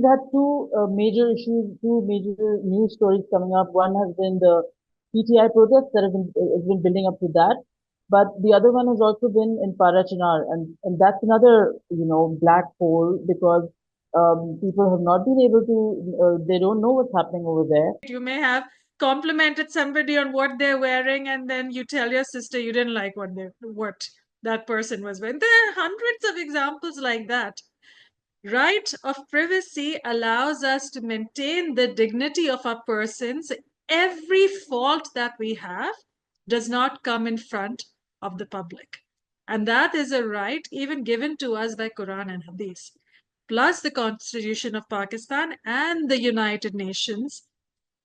had major issues, two major news stories coming up. One has been the PTI protests that has been building up to that, but the other one has also been in Parachinar, and that's another black hole because people have not been able to. They don't know what's happening over there. You may have complimented somebody on what they're wearing, and then you tell your sister you didn't like what that person was wearing. There are hundreds of examples like that. Right of privacy allows us to maintain the dignity of our persons. Every fault that we have does not come in front of the public. And that is a right even given to us by Quran and Hadith, plus the Constitution of Pakistan and the United Nations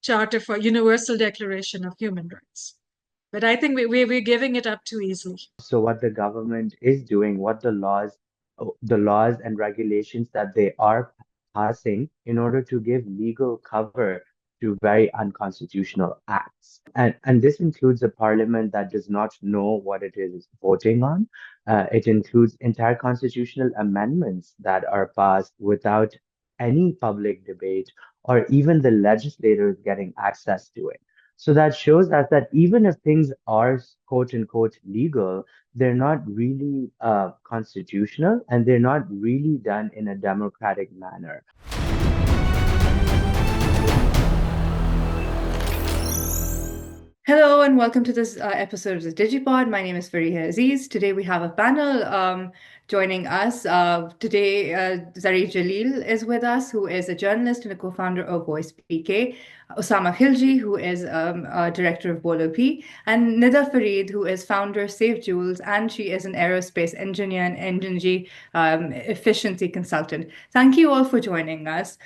Charter for Universal Declaration of Human Rights. But I think we're giving it up too easily. So what the government is doing, what the laws and regulations that they are passing in order to give legal cover to very unconstitutional acts. And this includes a parliament that does not know what it is voting on. It includes entire constitutional amendments that are passed without any public debate or even the legislators getting access to it. So that shows us that even if things are quote unquote legal, they're not really constitutional and they're not really done in a democratic manner. Hello and welcome to this episode of the Digi Pod. My name is Farieha Aziz. Today we have a panel joining us. Today, Xari Jalil is with us, who is a journalist and a co-founder of Voicepk. Usama Khilji, who is a director of Bolo Bhi, and Nida Farid, who is founder of Save Joules, and she is an aerospace engineer and energy efficiency consultant. Thank you all for joining us.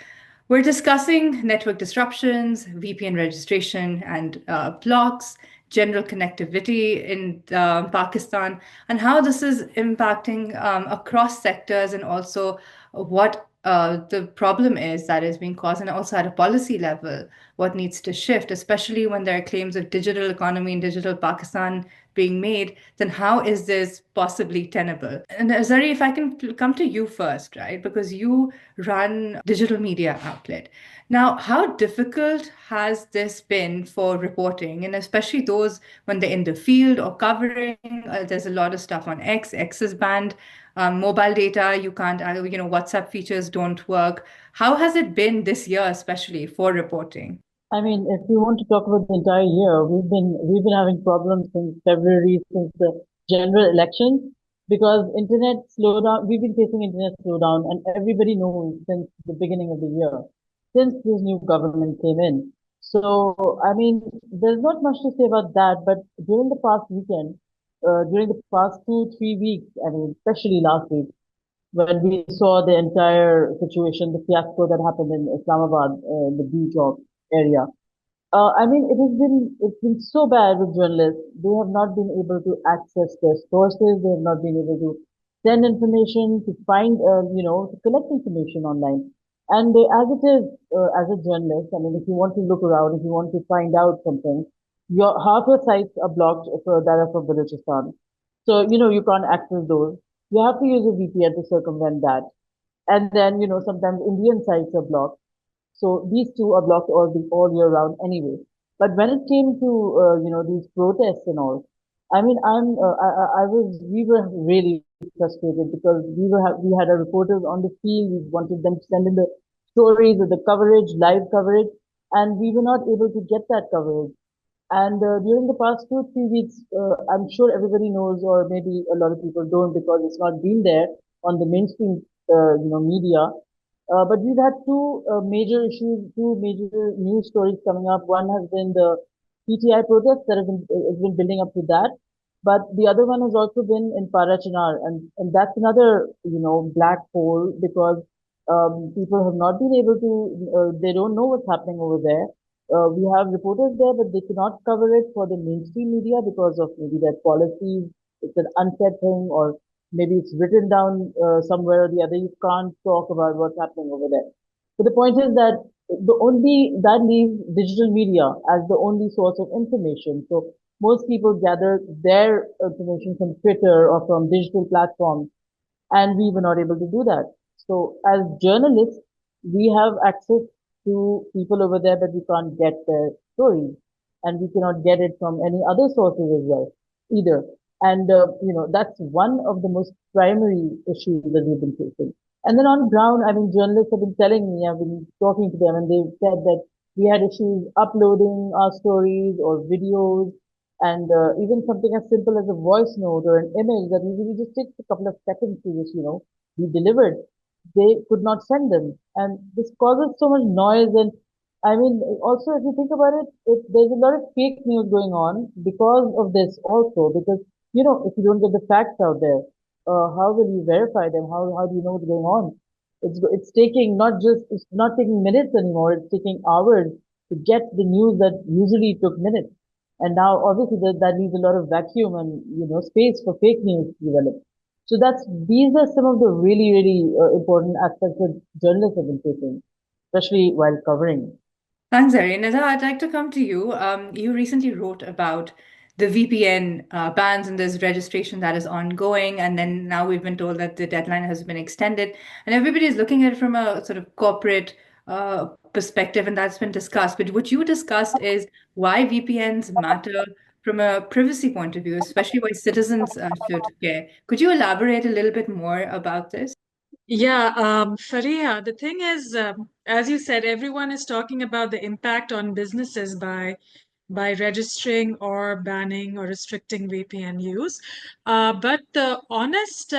We're discussing network disruptions, VPN registration and blocks, general connectivity in Pakistan, and how this is impacting across sectors, and also what the problem is that is being caused, and also at a policy level, what needs to shift, especially when there are claims of digital economy and digital Pakistan being made, then how is this possibly tenable? And Xari, if I can come to you first, right? Because you run digital media outlet. Now, how difficult has this been for reporting, and especially those when they're in the field or covering? There's a lot of stuff on X. X is banned. Mobile data, you can't, WhatsApp features don't work. How has it been this year, especially for reporting? I mean, if you want to talk about the entire year, we've been having problems since February, since the general elections, because internet slowdown. We've been facing internet slowdown, and everybody knows since the beginning of the year, since this new government came in. So, I mean, there's not much to say about that. But during the past weekend, during the past 2, 3 weeks, I mean, especially last week, when we saw the entire situation, the fiasco that happened in Islamabad, the beach area. I mean, it's been so bad with journalists. They have not been able to access their sources. They have not been able to send information, to find, to collect information online. And as it is, as a journalist, I mean, if you want to look around, if you want to find out something, half your sites are blocked for that are for Balochistan. So, you can't access those. You have to use a VPN to circumvent that. And then, sometimes Indian sites are blocked. So these two are blocked all year round anyway. But when it came to, these protests and all, I mean, we were really frustrated because we had our reporters on the field. We wanted them to send in the stories or the coverage, live coverage, and we were not able to get that coverage. And during the past 2, 3 weeks, I'm sure everybody knows, or maybe a lot of people don't because it's not been there on the mainstream, media. But we've had two major news stories coming up. One has been the PTI protests that has been building up to that, but the other one has also been in Parachinar, and that's another black hole because people have not been able to. They don't know what's happening over there. We have reporters there, but they cannot cover it for the mainstream media because of maybe their policies. It's an unsaid thing, or maybe it's written down somewhere or the other. You can't talk about what's happening over there. But the point is that that leaves digital media as the only source of information. So most people gather their information from Twitter or from digital platforms, and we were not able to do that. So as journalists, we have access to people over there, but we can't get their stories, and we cannot get it from any other sources as well, either. And that's one of the most primary issues that we've been facing. And then on ground, I mean, journalists have been telling me, I've been talking to them, and they've said that we had issues uploading our stories or videos, and even something as simple as a voice note or an image that usually just takes a couple of seconds to just, be delivered. They could not send them. And this causes so much noise. And I mean, also, if you think about it, there's a lot of fake news going on because of this also. Because, if you don't get the facts out there, how will you verify them? How do you know what's going on? It's taking it's not taking minutes anymore. It's taking hours to get the news that usually took minutes. And now, obviously, that leaves a lot of vacuum and, space for fake news to develop. So these are some of the really, really important aspects that journalists have been facing, especially while covering. Thanks, Xari. Nida, I'd like to come to you. You recently wrote about the VPN bans and there's registration that is ongoing. And then now we've been told that the deadline has been extended. And everybody is looking at it from a sort of corporate perspective, and that's been discussed. But what you discussed is why VPNs matter from a privacy point of view, especially why citizens should care. Could you elaborate a little bit more about this? Yeah, Farieha, the thing is, as you said, everyone is talking about the impact on businesses by registering or banning or restricting VPN use. But the honest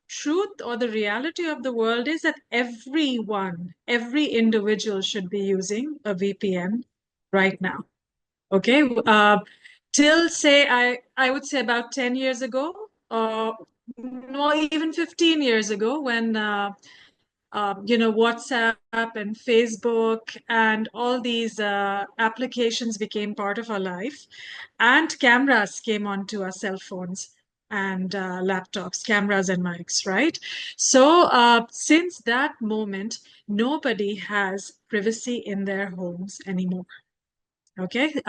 truth or the reality of the world is that every individual should be using a VPN right now. Okay. Till say I would say about 10 years ago, no, even 15 years ago, when WhatsApp and Facebook and all these applications became part of our life, and cameras came onto our cell phones and laptops, cameras and mics, right? So since that moment, nobody has privacy in their homes anymore. Okay,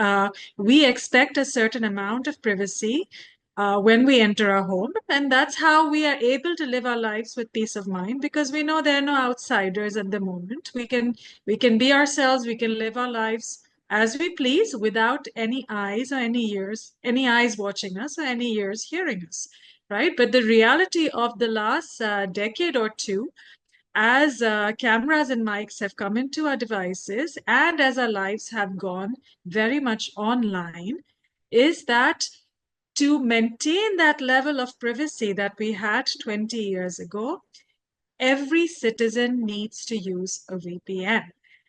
we expect a certain amount of privacy when we enter our home, and that's how we are able to live our lives with peace of mind, because we know there are no outsiders at the moment. We can be ourselves. We can live our lives as we please without any eyes or any eyes watching us or any ears hearing us, right? But the reality of the last decade or two, as cameras and mics have come into our devices and as our lives have gone very much online, is that to maintain that level of privacy that we had 20 years ago, every citizen needs to use a VPN.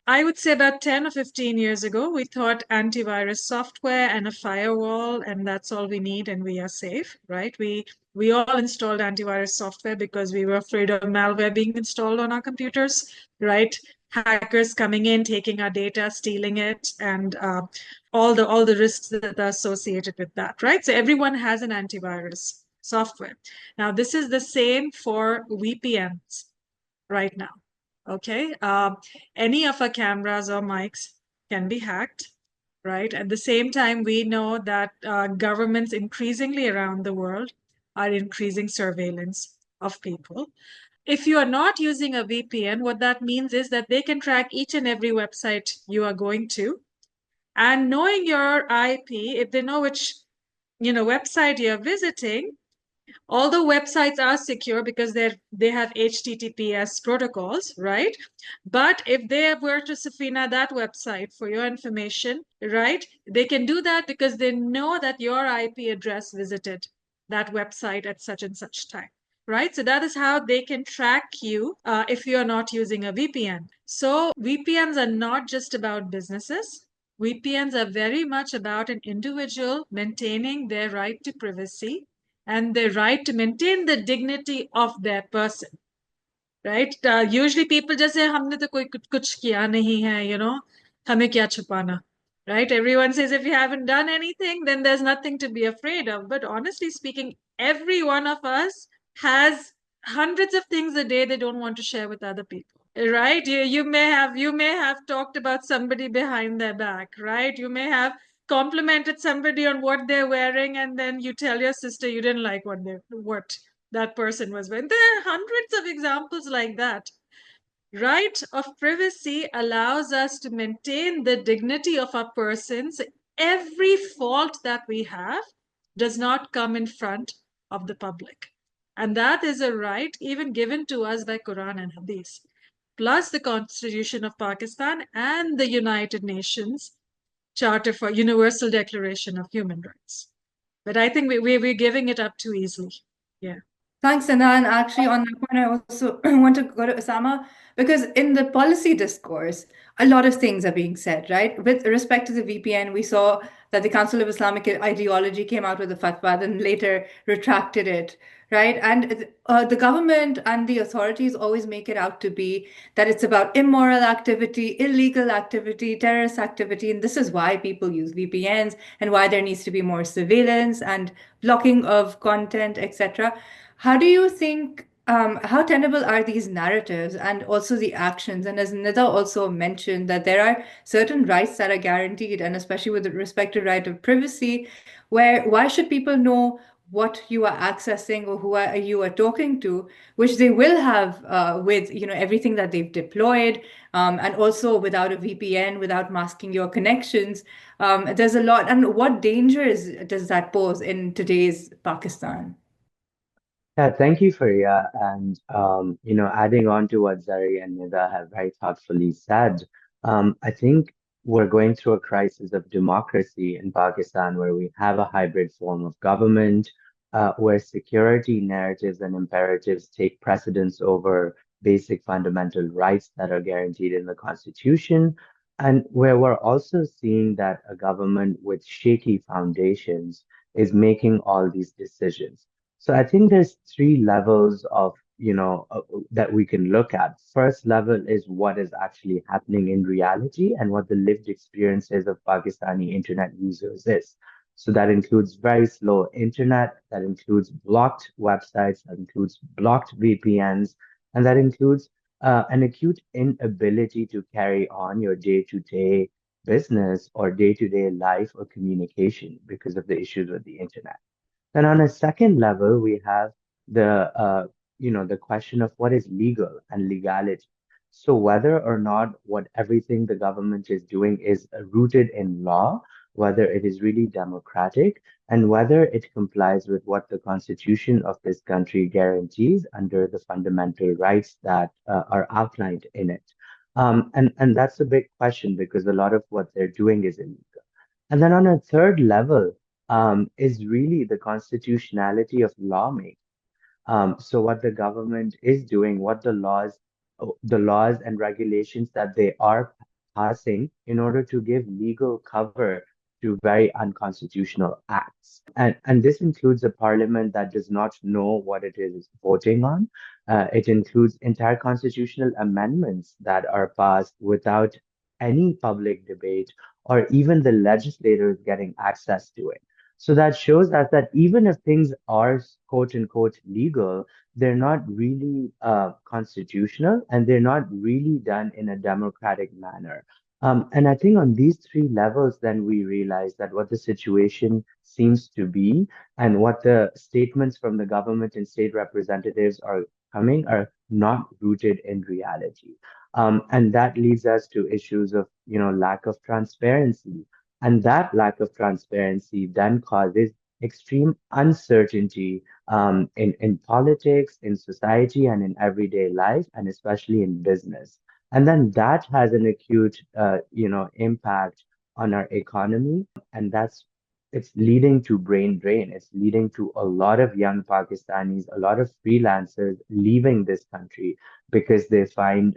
I would say about 10 or 15 years ago, we thought antivirus software and a firewall, and that's all we need, and we are safe, right? We all installed antivirus software because we were afraid of malware being installed on our computers, right? Hackers coming in, taking our data, stealing it, and all the risks that are associated with that, right? So everyone has an antivirus software. Now, this is the same for VPNs right now. Okay, any of our cameras or mics can be hacked, right? At the same time, we know that governments increasingly around the world are increasing surveillance of people. If you are not using a VPN, what that means is that they can track each and every website you are going to, and knowing your IP, if they know which website you're visiting, although websites are secure because they have HTTPS protocols, right? But if they were to Safina that website for your information, right, they can do that because they know that your IP address visited that website at such and such time, right? So that is how they can track you if you're not using a VPN. So VPNs are not just about businesses. VPNs are very much about an individual maintaining their right to privacy and the right to maintain the dignity of their person, right? Usually people just say, "हमने तो कोई कुछ किया नहीं है, हमें क्या छुपाना," right? Everyone says if you haven't done anything, then there's nothing to be afraid of. But honestly speaking, every one of us has hundreds of things a day they don't want to share with other people. Right? You may have talked about somebody behind their back, right? You may have complimented somebody on what they're wearing, and then you tell your sister you didn't like what that person was wearing. There are hundreds of examples like that. right of privacy allows us to maintain the dignity of our persons. Every fault that we have does not come in front of the public. And that is a right even given to us by Quran and Hadith, plus the Constitution of Pakistan and the United Nations Charter for Universal Declaration of Human Rights. But I think we're giving it up too easily. Yeah. Thanks, Nida. And actually, on that point, I also want to go to Osama because in the policy discourse, a lot of things are being said, right? With respect to the VPN, we saw that the Council of Islamic Ideology came out with a fatwa, then later retracted it, right? And the government and the authorities always make it out to be that it's about immoral activity, illegal activity, terrorist activity. And this is why people use VPNs and why there needs to be more surveillance and blocking of content, etc. How do you think, how tenable are these narratives and also the actions? And as Nida also mentioned, that there are certain rights that are guaranteed, and especially with respect to right of privacy, where why should people know what you are accessing or you are talking to, which they will have with everything that they've deployed, and also without a VPN, without masking your connections. There's a lot, and what dangers does that pose in today's Pakistan? Yeah, thank you, Faria. And adding on to what Zari and Nida have very thoughtfully said, I think we're going through a crisis of democracy in Pakistan where we have a hybrid form of government, where security narratives and imperatives take precedence over basic fundamental rights that are guaranteed in the Constitution, and where we're also seeing that a government with shaky foundations is making all these decisions. So I think there's three levels of, that we can look at. First level is what is actually happening in reality and what the lived experiences of Pakistani internet users is. So that includes very slow internet, that includes blocked websites, that includes blocked VPNs, and that includes an acute inability to carry on your day-to-day business or day-to-day life or communication because of the issues with the internet. Then on a second level, we have the question of what is legal and legality. So whether or not what everything the government is doing is rooted in law, whether it is really democratic, and whether it complies with what the constitution of this country guarantees under the fundamental rights that are outlined in it. And that's a big question because a lot of what they're doing is illegal. And then on a third level, is really the constitutionality of lawmaking. So what the government is doing, what the laws and regulations that they are passing in order to give legal cover to very unconstitutional acts. And this includes a parliament that does not know what it is voting on. It includes entire constitutional amendments that are passed without any public debate or even the legislators getting access to it. So that shows us that even if things are quote unquote legal, they're not really constitutional and they're not really done in a democratic manner. And I think on these three levels, then we realize that what the situation seems to be and what the statements from the government and state representatives are coming are not rooted in reality. And that leads us to issues of, lack of transparency. And that lack of transparency then causes extreme uncertainty in politics, in society, and in everyday life, and especially in business. And then that has an acute, impact on our economy, and it's leading to brain drain. It's leading to a lot of young Pakistanis, a lot of freelancers leaving this country because they find,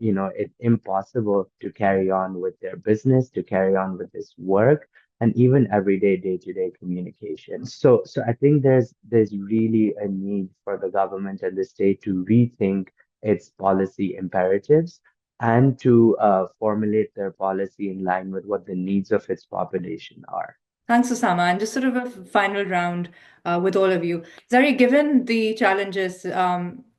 it impossible to carry on with their business, to carry on with this work, and even everyday day-to-day communication. So I think there's really a need for the government and the state to rethink its policy imperatives and to formulate their policy in line with what the needs of its population are. Thanks, Osama. And just sort of a final round with all of you. Zari, given the challenges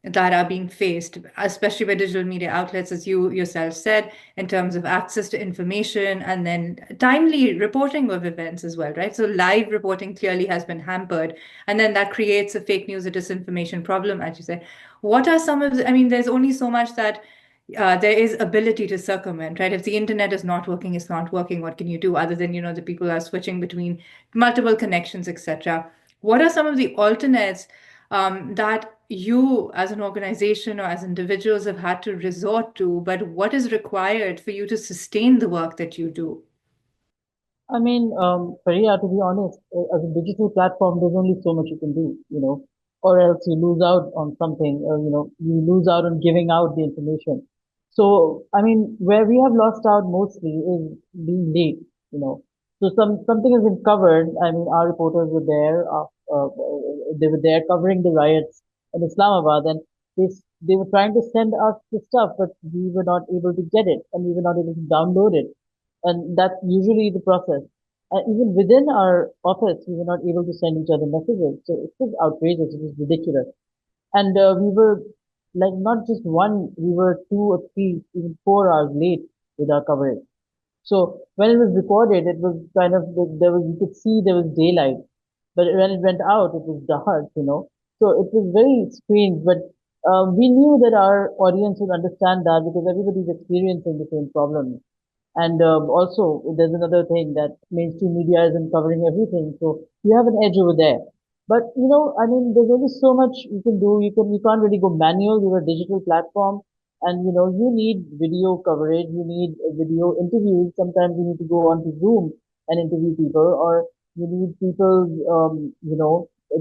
that are being faced, especially by digital media outlets, as you yourself said, in terms of access to information and then timely reporting of events as well, right? So live reporting clearly has been hampered. And then that creates a fake news, a disinformation problem, as you say. What are some of the, I mean, there's only so much that there is ability to circumvent, right? If the internet is not working, it's not working. What can you do other than, the people are switching between multiple connections, etc. What are some of the alternates that you as an organization or as individuals have had to resort to, but what is required for you to sustain the work that you do? I mean, Farieha, to be honest, as a digital platform, there's only so much you can do, or else you lose out on something, or, you lose out on giving out the information. So, I mean, where we have lost out mostly is being late, you know. So something has been covered. I mean, our reporters were there, they were there covering the riots in Islamabad, and they were trying to send us the stuff, but we were not able to get it, and we were not able to download it, and that's usually the process. Even within our office, we were not able to send each other messages. So it was outrageous. It was ridiculous. And we were like not just one, we were 2 or 3, even 4 hours late with our coverage. So when it was recorded, it was kind of there was you could see there was daylight, but when it went out, it was dark. So it was very strange. But we knew that our audience would understand that because everybody's experiencing the same problem. And also, there's another thing that mainstream media isn't covering everything, so you have an edge over there. But I mean, there's only so much you can do. You can't really go manual. You're a digital platform, and you need video coverage. You need video interviews. Sometimes you need to go onto Zoom and interview people, or you need people.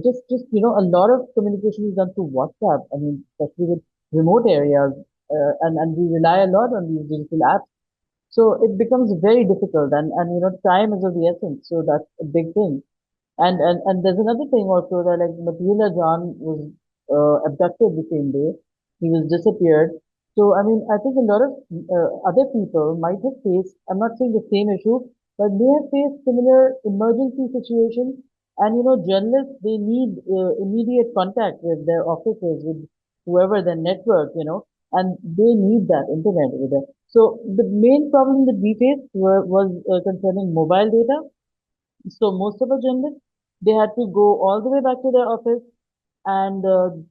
Just a lot of communication is done through WhatsApp. I mean, especially with remote areas, and we rely a lot on these digital apps, so it becomes very difficult, and time is of the essence. So that's a big thing. And there's another thing also that like Matilda John was abducted the same day. He was disappeared. So I mean, I think a lot of other people might have faced. I'm not saying the same issue, but they have faced similar emergency situations. And journalists, they need immediate contact with their officers, with whoever their network, and they need that internet over there. So the main problem that we faced was concerning mobile data. So most of our journalists, they had to go all the way back to their office and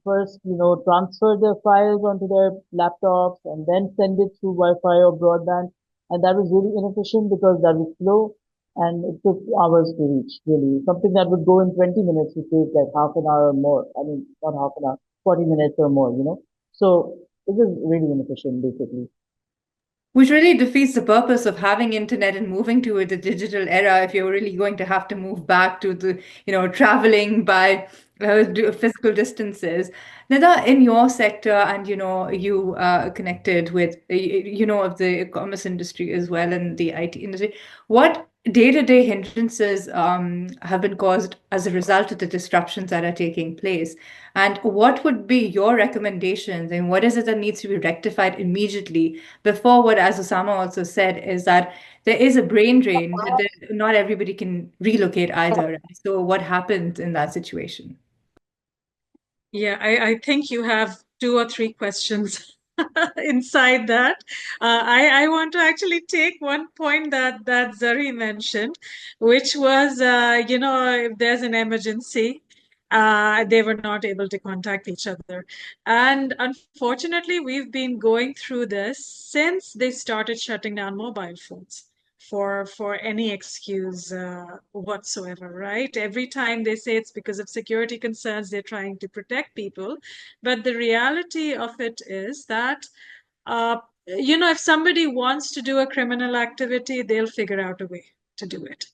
first, transfer their files onto their laptops and then send it through Wi-Fi or broadband. And that was really inefficient because that was slow and it took hours to reach, really. Something that would go in 20 minutes would take like half an hour or more. I mean, not half an hour, 40 minutes or more. So it was really inefficient, basically. Which really defeats the purpose of having internet and moving to the digital era if you're really going to have to move back to the, traveling by physical distances. Nida, in your sector, and you connected with, of the commerce industry as well and the IT industry, what day-to-day hindrances have been caused as a result of the disruptions that are taking place? And what would be your recommendations and what is it that needs to be rectified immediately before what, as Usama also said, is that there is a brain drain, but not everybody can relocate either. Right? So what happens in that situation? Yeah, I think you have 2 or 3 questions inside that. I want to actually take one point that Xari mentioned, which was, if there's an emergency, they were not able to contact each other. And unfortunately, we've been going through this since they started shutting down mobile phones for any excuse whatsoever, right? Every time they say it's because of security concerns, they're trying to protect people. But the reality of it is that, if somebody wants to do a criminal activity, they'll figure out a way to do it.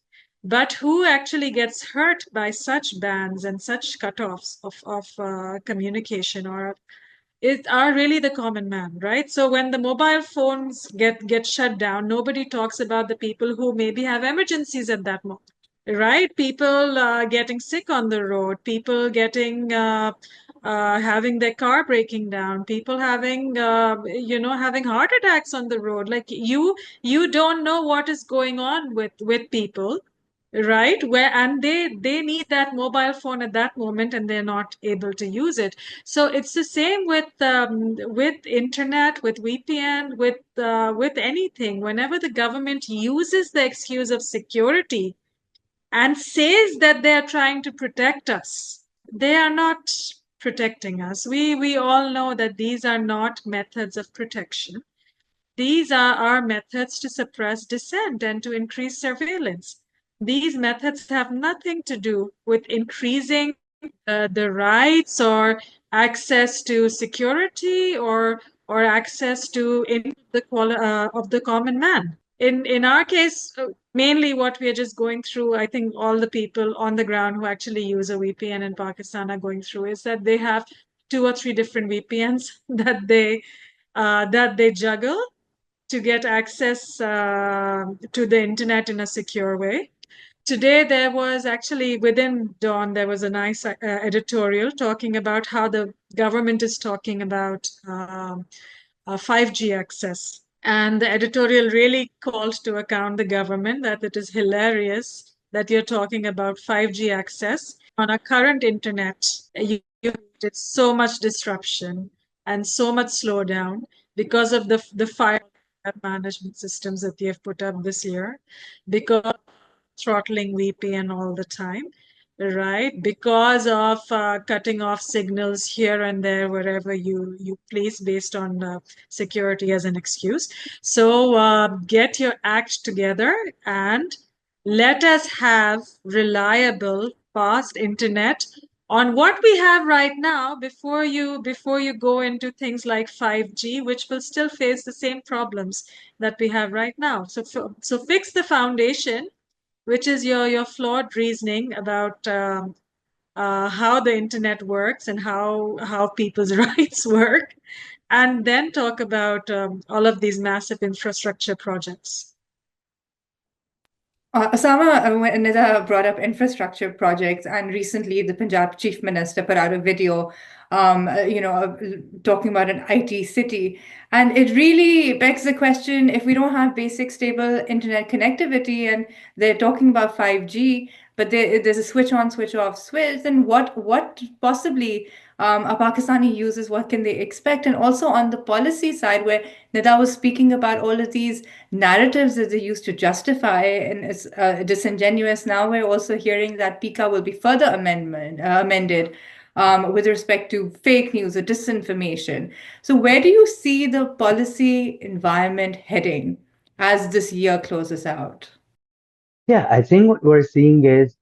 But who actually gets hurt by such bans and such cutoffs of communication are really the common man, right? So when the mobile phones get shut down, nobody talks about the people who maybe have emergencies at that moment, right? People getting sick on the road, people getting having their car breaking down, people having having heart attacks on the road. Like you don't know what is going on with people, right? Where and they need that mobile phone at that moment and they're not able to use it. So it's the same with internet, with VPN, with anything. Whenever the government uses the excuse of security and says that they are trying to protect us, they are not protecting us. We all know that these are not methods of protection. these are methods to suppress dissent and to increase surveillance. These methods have nothing to do with increasing the rights or access to security or access to of the common man. In our case, mainly what we are just going through, I think all the people on the ground who actually use a VPN in Pakistan are going through, is that they have 2 or 3 different VPNs that they juggle to get access to the internet in a secure way. Today, there was actually within Dawn, there was a nice editorial talking about how the government is talking about 5G access. And the editorial really called to account the government that it is hilarious that you're talking about 5G access. On our current internet, you get so much disruption and so much slowdown because of the fire management systems that they have put up this year, because throttling VPN all the time, right? Because of cutting off signals here and there wherever you please based on security as an excuse. So get your act together and let us have reliable, fast internet on what we have right now before you go into things like 5G, which will still face the same problems that we have right now. So fix the foundation, which is your flawed reasoning about how the internet works and how people's rights work, and then talk about all of these massive infrastructure projects. Osama, when Nida brought up infrastructure projects, and recently the Punjab Chief Minister put out a video, talking about an IT city. And it really begs the question, if we don't have basic stable internet connectivity and they're talking about 5G, but there's a switch on, switch off switch, then what possibly are Pakistani users, what can they expect? And also on the policy side, where Nida was speaking about all of these narratives that they used to justify, and it's disingenuous. Now we're also hearing that PICA will be further amended with respect to fake news or disinformation. So where do you see the policy environment heading as this year closes out? Yeah, I think what we're seeing is,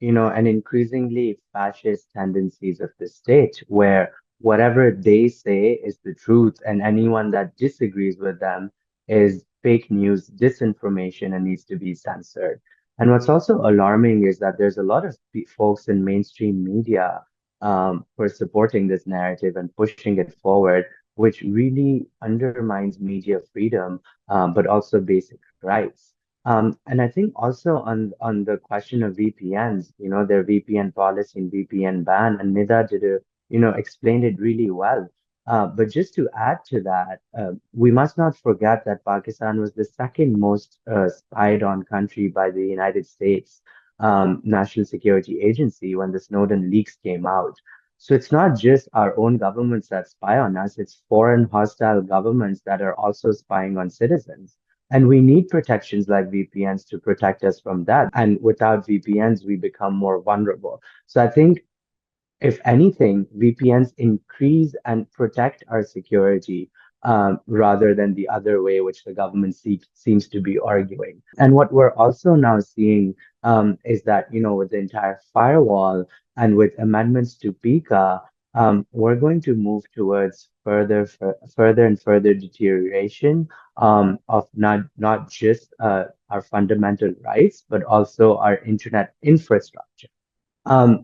an increasingly fascist tendencies of the state, where whatever they say is the truth, and anyone that disagrees with them is fake news, disinformation, and needs to be censored. And what's also alarming is that there's a lot of folks in mainstream media who are supporting this narrative and pushing it forward, which really undermines media freedom, but also basic rights. And I think also on the question of VPNs, their VPN policy and VPN ban, and Nida explained it really well. But just to add to that, we must not forget that Pakistan was the second most spied on country by the United States National Security Agency when the Snowden leaks came out. So it's not just our own governments that spy on us, it's foreign hostile governments that are also spying on citizens. And we need protections like VPNs to protect us from that. And without VPNs, we become more vulnerable. So I think, if anything, VPNs increase and protect our security rather than the other way, which the government seems to be arguing. And what we're also now seeing is that, with the entire firewall and with amendments to PICA, we're going to move towards further and further deterioration of not just our fundamental rights, but also our internet infrastructure.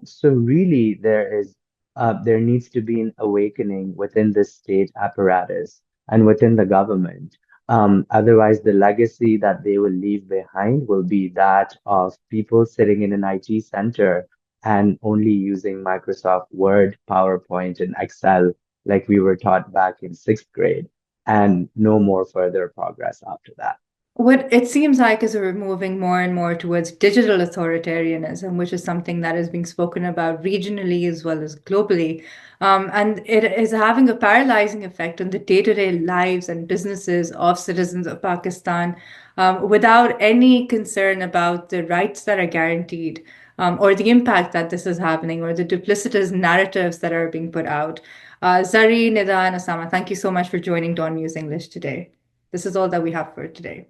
So really, there needs to be an awakening within the state apparatus and within the government. Otherwise, the legacy that they will leave behind will be that of people sitting in an IT center and only using Microsoft Word, PowerPoint, and Excel like we were taught back in sixth grade, and no more further progress after that. What it seems like is we're moving more and more towards digital authoritarianism, which is something that is being spoken about regionally as well as globally. And it is having a paralyzing effect on the day-to-day lives and businesses of citizens of Pakistan, without any concern about the rights that are guaranteed, or the impact that this is happening, or the duplicitous narratives that are being put out. Xari, Nida, and Osama, thank you so much for joining DawnNews English today. This is all that we have for today.